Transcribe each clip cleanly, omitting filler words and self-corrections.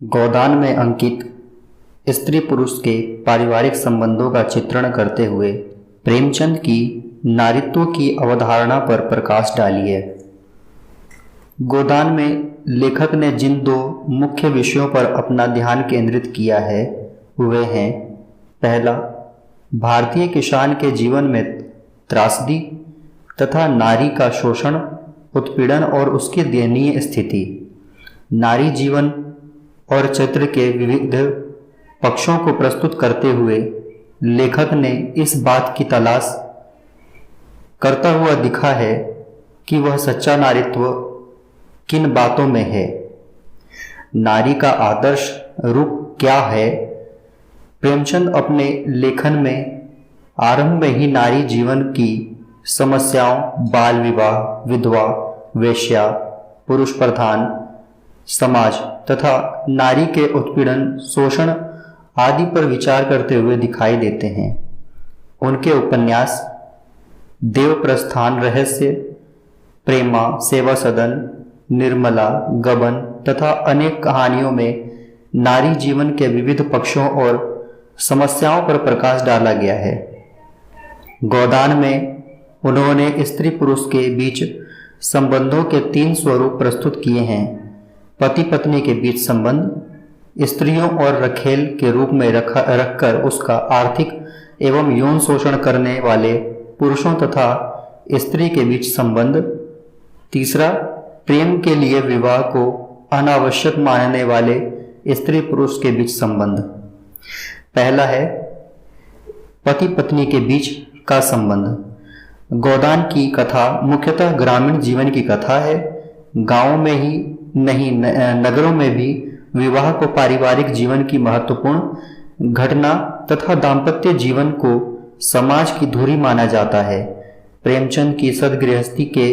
गोदान में अंकित स्त्री पुरुष के पारिवारिक संबंधों का चित्रण करते हुए प्रेमचंद की नारीत्व की अवधारणा पर प्रकाश डाली है। गोदान में लेखक ने जिन दो मुख्य विषयों पर अपना ध्यान केंद्रित किया है वे हैं, पहला, भारतीय किसान के जीवन में त्रासदी तथा नारी का शोषण, उत्पीड़न और उसकी दयनीय स्थिति। नारी जीवन और चरित्र के विविध पक्षों को प्रस्तुत करते हुए लेखक ने इस बात की तलाश करता हुआ दिखा है कि वह सच्चा नारीत्व किन बातों में है, नारी का आदर्श रूप क्या है। प्रेमचंद अपने लेखन में आरंभ में ही नारी जीवन की समस्याओं, बाल विवाह, विधवा, वेश्या, पुरुष प्रधान समाज तथा नारी के उत्पीड़न, शोषण आदि पर विचार करते हुए दिखाई देते हैं। उनके उपन्यास देव प्रस्थान रहस्य, प्रेमा, सेवा सदन, निर्मला, गबन तथा अनेक कहानियों में नारी जीवन के विविध पक्षों और समस्याओं पर प्रकाश डाला गया है। गोदान में उन्होंने स्त्री पुरुष के बीच संबंधों के 3 स्वरूप प्रस्तुत किए हैं। पति पत्नी के बीच संबंध, स्त्रियों और रखेल के रूप में रखकर उसका आर्थिक एवं यौन शोषण करने वाले पुरुषों तथा स्त्री के बीच संबंध, तीसरा, प्रेम के लिए विवाह को अनावश्यक मानने वाले स्त्री पुरुष के बीच संबंध। पहला है पति पत्नी के बीच का संबंध। गोदान की कथा मुख्यतः ग्रामीण जीवन की कथा है। गांवों में ही नहीं, नगरों में भी विवाह को पारिवारिक जीवन की महत्वपूर्ण घटना तथा दाम्पत्य जीवन को समाज की धुरी माना जाता है। प्रेमचंद की सदगृहस्थी के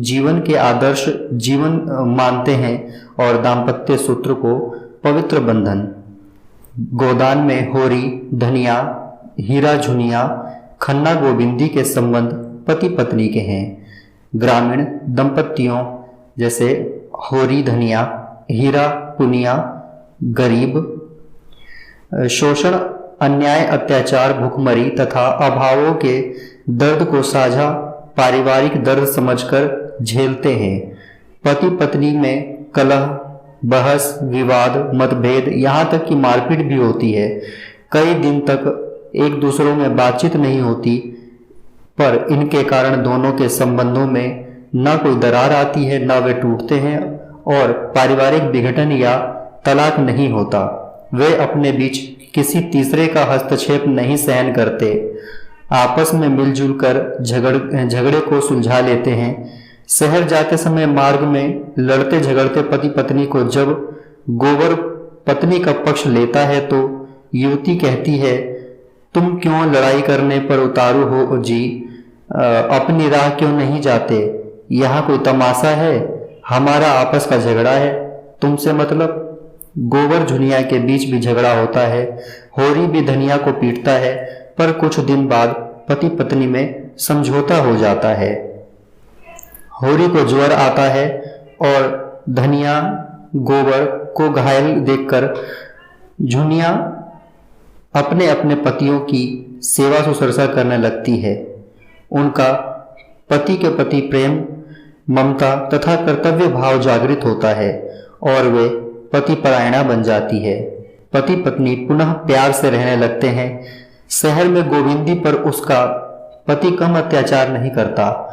जीवन के आदर्श जीवन मानते हैं और दाम्पत्य सूत्र को पवित्र बंधन। गोदान में होरी, धनिया, हीरा झुनिया, खन्ना गोविंदी के संबंध पति पत्नी के हैं। ग्रामीण दंपतियों जैसे होरी धनिया, हीरा पुनिया गरीब, शोषण, अन्याय, अत्याचार, भुखमरी तथा अभावों के दर्द को साझा पारिवारिक दर्द समझकर झेलते हैं। पति पत्नी में कलह, बहस, विवाद, मतभेद, यहाँ तक कि मारपीट भी होती है। कई दिन तक एक दूसरों में बातचीत नहीं होती, पर इनके कारण दोनों के संबंधों में न कोई दरार आती है, न वे टूटते हैं और पारिवारिक विघटन या तलाक नहीं होता। वे अपने बीच किसी तीसरे का हस्तक्षेप नहीं सहन करते, आपस में मिलजुल कर झगड़े को सुलझा लेते हैं। शहर जाते समय मार्ग में लड़ते झगड़ते पति पत्नी को जब गोबर पत्नी का पक्ष लेता है तो युवती कहती है, तुम क्यों लड़ाई करने पर उतारू हो जी, अपनी राह क्यों नहीं जाते? यहाँ कोई तमाशा है? हमारा आपस का झगड़ा है, तुमसे मतलब। गोबर झुनिया के बीच भी झगड़ा होता है। होरी भी धनिया को पीटता है, पर कुछ दिन बाद पति पत्नी में समझौता हो जाता है। होरी को ज्वर आता है और धनिया गोबर को घायल देखकर झुनिया अपने अपने पतियों की सेवा शुश्रूषा करने लगती है। उनका पति के प्रति प्रेम, ममता तथा कर्तव्य भाव जागृत होता है और वे पति परायणा बन जाती है। पति पत्नी पुनः प्यार से रहने लगते हैं। शहर में गोविंदी पर उसका पति कम अत्याचार नहीं करता,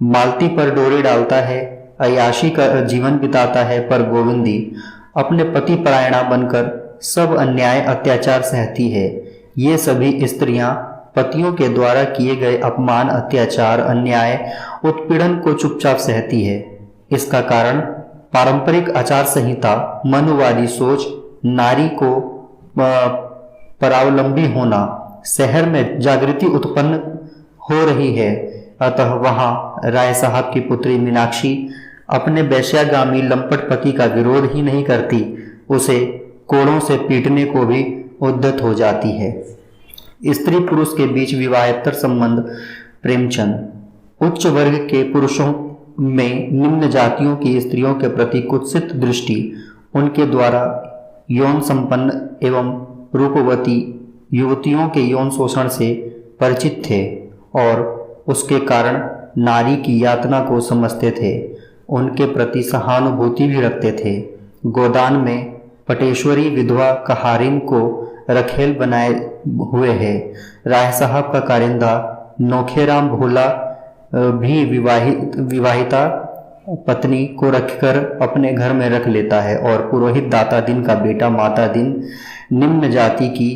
मालती पर डोरी डालता है, अय्याशी का जीवन बिताता है, पर गोविंदी अपने पति परायणा बनकर सब अन्याय अत्याचार सहती है। ये सभी स्त्रियां पतियों के द्वारा किए गए अपमान, अत्याचार, अन्याय, उत्पीड़न को चुपचाप सहती है। इसका कारण पारंपरिक आचार संहिता, मनुवादी सोच, नारी को परावलंबी होना, शहर में जागृति उत्पन्न हो रही है। अतः वहां राय साहब की पुत्री मीनाक्षी अपने वेश्यागामी लंपट पति का विरोध ही नहीं करती, उसे कोड़ों से पीटने को भी उद्यत हो जाती है। स्त्री पुरुष के बीच विवाहेतर संबंध। प्रेमचंद उच्च वर्ग के पुरुषों में निम्न जातियों की स्त्रियों के प्रति कुत्सित दृष्टि, उनके द्वारा यौन संपन्न एवं रूपवती युवतियों के यौन शोषण से परिचित थे और उसके कारण नारी की यातना को समझते थे, उनके प्रति सहानुभूति भी रखते थे। गोदान में पटेश्वरी विधवा कहारिन को रखेल बनाए हुए है। राय साहब का कारिंदा नोखेराम भोला भी विवाहिता पत्नी को रखकर अपने घर में रख लेता है और पुरोहित दाता दिन का बेटा माता दिन निम्न जाति की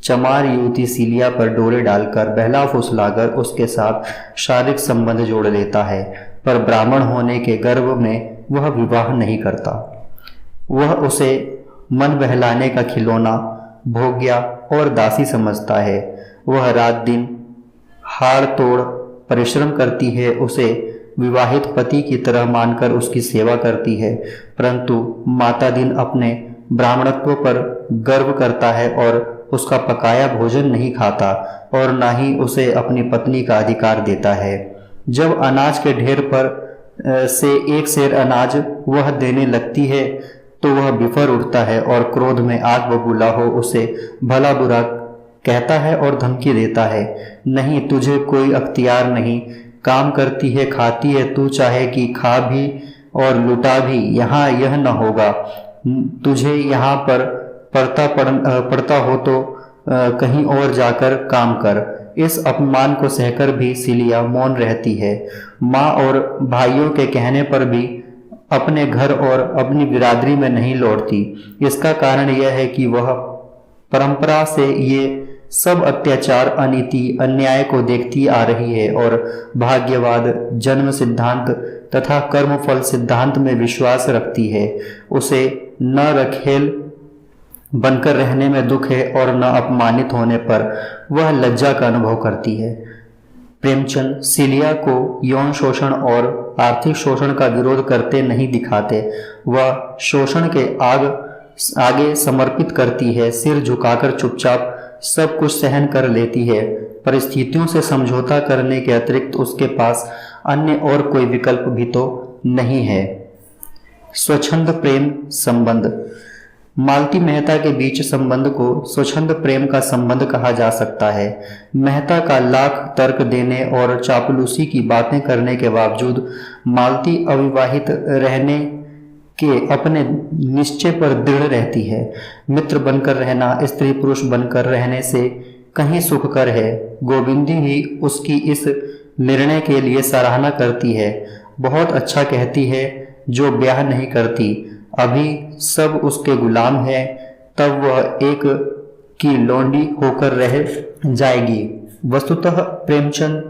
चमार युवती सीलिया पर डोरे डालकर बहला फुसलाकर उसके साथ शारीरिक संबंध जोड़ लेता है, पर ब्राह्मण होने के गर्व में वह विवाह नहीं करता। वह उसे मन बहलाने का खिलौना, भोग्या और दासी समझता है। वह रात दिन हाड़ तोड़ परिश्रम करती है, उसे विवाहित पति की तरह मानकर उसकी सेवा करती है, परंतु माता दिन अपने ब्राह्मणत्व पर गर्व करता है और उसका पकाया भोजन नहीं खाता और ना ही उसे अपनी पत्नी का अधिकार देता है। जब अनाज के ढेर पर से एक सेर अनाज वह देने लगती है तो वह बिफर उठता है और क्रोध में आग बबूला हो उसे भला बुरा कहता है और धमकी देता है। नहीं, तुझे कोई अख्तियार नहीं, काम करती है खाती है, तू चाहे कि खा भी और लुटा भी, यहाँ यह न होगा। तुझे यहाँ पर पड़ता हो तो कहीं और जाकर काम कर। इस अपमान को सहकर भी सिलिया मौन रहती है। माँ और भाइयों के कहने पर भी अपने घर और अपनी बिरादरी में नहीं लौटती। इसका कारण यह है कि वह परंपरा से ये सब अत्याचार, अनीति, अन्याय को देखती आ रही है और भाग्यवाद, जन्म सिद्धांत तथा कर्मफल सिद्धांत में विश्वास रखती है। उसे न रखेल बनकर रहने में दुख है और न अपमानित होने पर वह लज्जा का अनुभव करती है। प्रेमचंद सिलिया को यौन शोषण और आर्थिक शोषण का विरोध करते नहीं दिखाते। वह शोषण के आगे समर्पित करती है, सिर झुकाकर चुपचाप सब कुछ सहन कर लेती है। परिस्थितियों से समझौता करने के अतिरिक्त उसके पास अन्य और कोई विकल्प भी तो नहीं है। स्वच्छंद प्रेम संबंध। मालती मेहता के बीच संबंध को स्वच्छंद प्रेम का संबंध कहा जा सकता है। मेहता का लाख तर्क देने और चापलूसी की बातें करने के बावजूद मालती अविवाहित रहने के अपने निश्चय पर दृढ़ रहती है। मित्र बनकर रहना स्त्री पुरुष बनकर रहने से कहीं सुखकर है। गोविंदी भी उसकी इस निर्णय के लिए सराहना करती है। बहुत अच्छा कहती है, जो ब्याह नहीं करती, अभी सब उसके गुलाम है, तब वह एक की लौंडी होकर रह जाएगी। वस्तुतः प्रेमचंद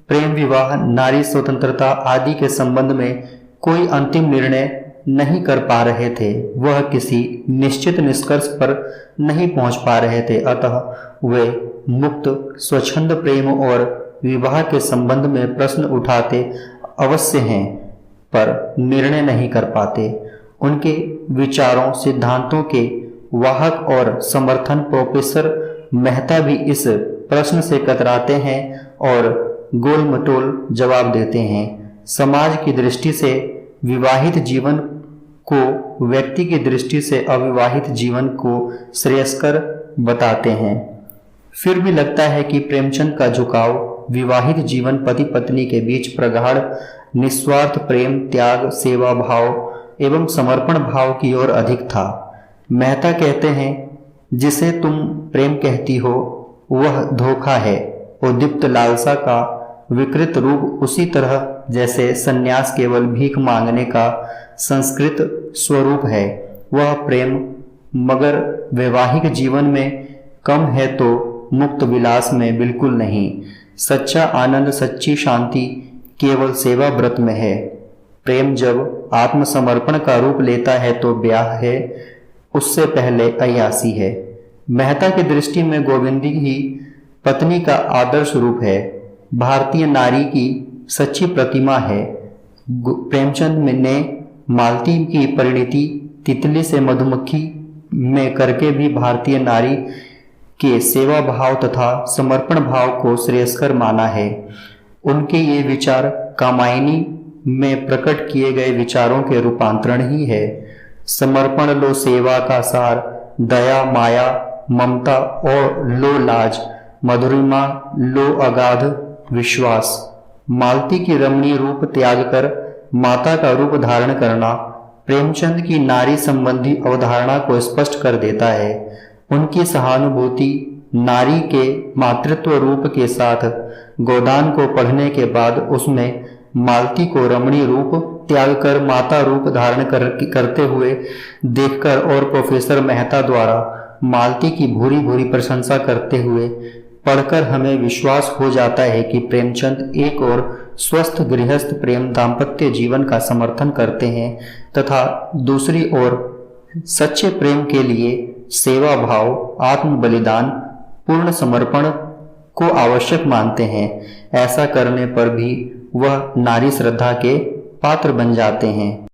प्रेम विवाह, नारी स्वतंत्रता आदि के संबंध में कोई अंतिम निर्णय नहीं कर पा रहे थे। वह किसी निश्चित निष्कर्ष पर नहीं पहुंच पा रहे थे, अतः वे मुक्त स्वच्छंद प्रेम और विवाह के संबंध में प्रश्न उठाते अवश्य हैं, पर निर्णय नहीं कर पाते। उनके विचारों सिद्धांतों के वाहक और समर्थन प्रोफेसर मेहता भी इस प्रश्न से कतराते हैं और गोल मटोल जवाब देते हैं। समाज की दृष्टि से विवाहित जीवन को व्यक्ति की दृष्टि से अविवाहित जीवन को श्रेयस्कर बताते हैं। फिर भी लगता है कि प्रेमचंद का झुकाव विवाहित जीवन पति पत्नी के बीच प्रगाढ़ निस्वार्थ प्रेम, त्याग, सेवा भाव एवं समर्पण भाव की ओर अधिक था। मेहता कहते हैं, जिसे तुम प्रेम कहती हो वह धोखा है। उद्दीप्त लालसा का विकृत रूप उसी तरह जैसे सन्यास केवल भीख मांगने का संस्कृत स्वरूप है। वह प्रेम मगर वैवाहिक जीवन में कम है तो मुक्त विलास में बिल्कुल नहीं। सच्चा आनंद, सच्ची शांति केवल सेवा व्रत में है। प्रेम जब आत्मसमर्पण का रूप लेता है तो ब्याह है, उससे पहले अय्यासी है। मेहता की दृष्टि में गोविंदी ही पत्नी का आदर्श रूप है, भारतीय नारी की सच्ची प्रतिमा है। प्रेमचंद ने मालती की परिणति तितली से मधुमक्खी में करके भी भारतीय नारी के सेवा भाव तथा समर्पण भाव को श्रेयस्कर माना है। उनके ये विचार कामायनी में प्रकट किए गए विचारों के रूपांतरण ही है। समर्पण लो सेवा का सार, दया, माया, ममता और लो लाज, मधुरिमा, लो अगाध विश्वास। मालती की रमणीय रूप त्याग कर माता का रूप धारण करना प्रेमचंद की नारी संबंधी अवधारणा को स्पष्ट कर देता है। उनकी सहानुभूति नारी के मातृत्व रूप के साथ गोदान को पढ़ने के बाद उसमें मालती को रमणीय रूप त्याग कर माता रूप धारण करते हुए देखकर और प्रोफेसर मेहता द्वारा मालती की भूरी भूरी प्रशंसा करते हुए पढ़कर हमें विश्वास हो जाता है कि प्रेमचंद एक और स्वस्थ गृहस्थ प्रेम दाम्पत्य जीवन का समर्थन करते हैं तथा दूसरी ओर सच्चे प्रेम के लिए सेवा भाव, आत्म बलिदान, पूर्ण समर्पण को आवश्यक मानते हैं। ऐसा करने पर भी वह नारी श्रद्धा के पात्र बन जाते हैं।